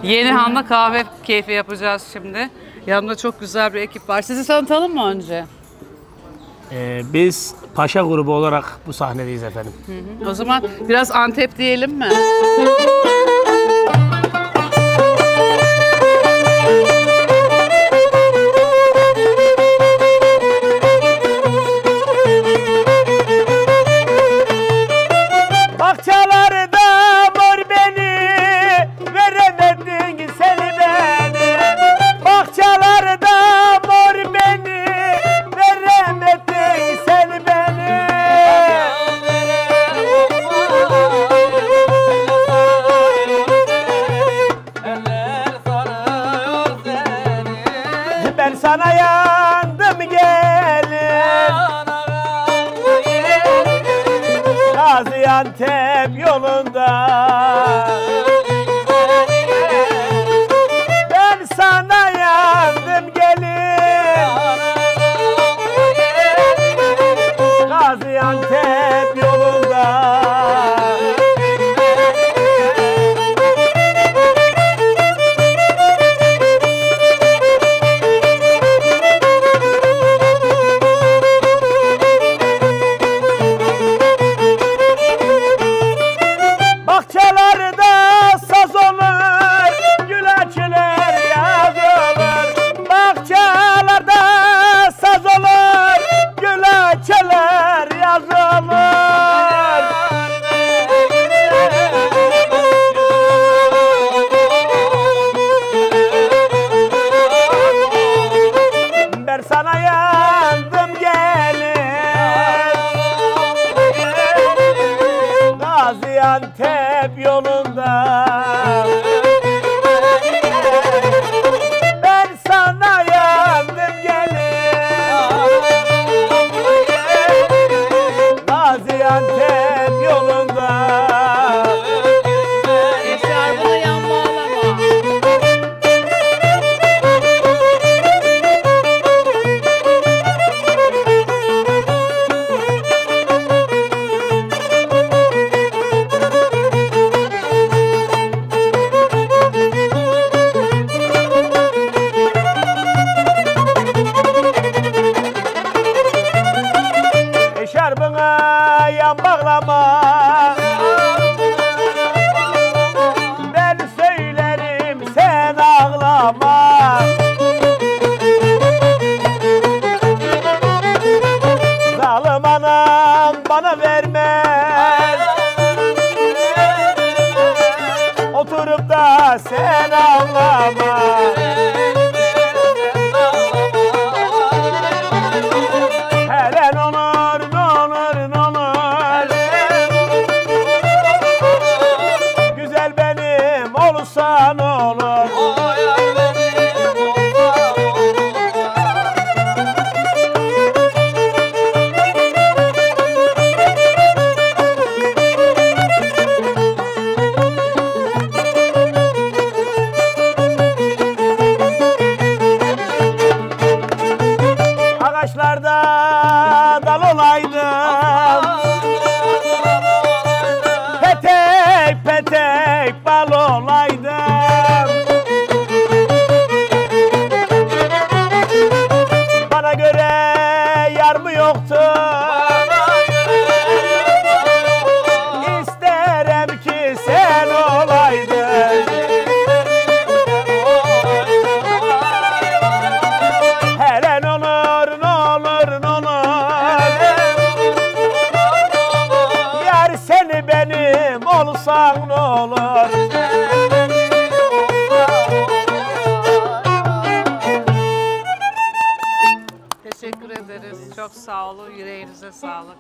Yeni Han'la kahve keyfi yapacağız şimdi. Yanımda çok güzel bir ekip var. Sizi tanıtalım mı önce? Biz Paşa grubu olarak bu sahnedeyiz efendim. O zaman biraz Antep diyelim mi? Bahçelerde mor beni, veremedin seni beni. Bahçelerde mor beni, veremedin seni beni. Ben sana yandım gelin, Gaziantep yolunda. Ben sana yandım gelin, Gaziantep yolunda. Bahçelerde saz olur, gül açılır, yaz olur. Bahçelerde saz olur, gül açılır, yaz olur. Ben sana yandım gelin, Gaziantep yolunda. Ben sana yandım gelin, Gaziantep yolunda. Eşarbına yan bağlama. Eşarbına yan bağlama, ben söylerim sen ağlama. Zalim anam bana vermez, oturup da sen ağlama. Hele ne olur, ne olur, ne olur, güzel benim olursa ne olur. Ağaçlarda dal olaydım, petek petek bal olaydım. Bana göre yar mı yoktu? İsterim ki sen olaydın. Hele ne olur, ne olur, ne olur, yar seni benim olsan ne olur. Teşekkür ederiz. Çok sağ olun. Yüreğinize sağlık.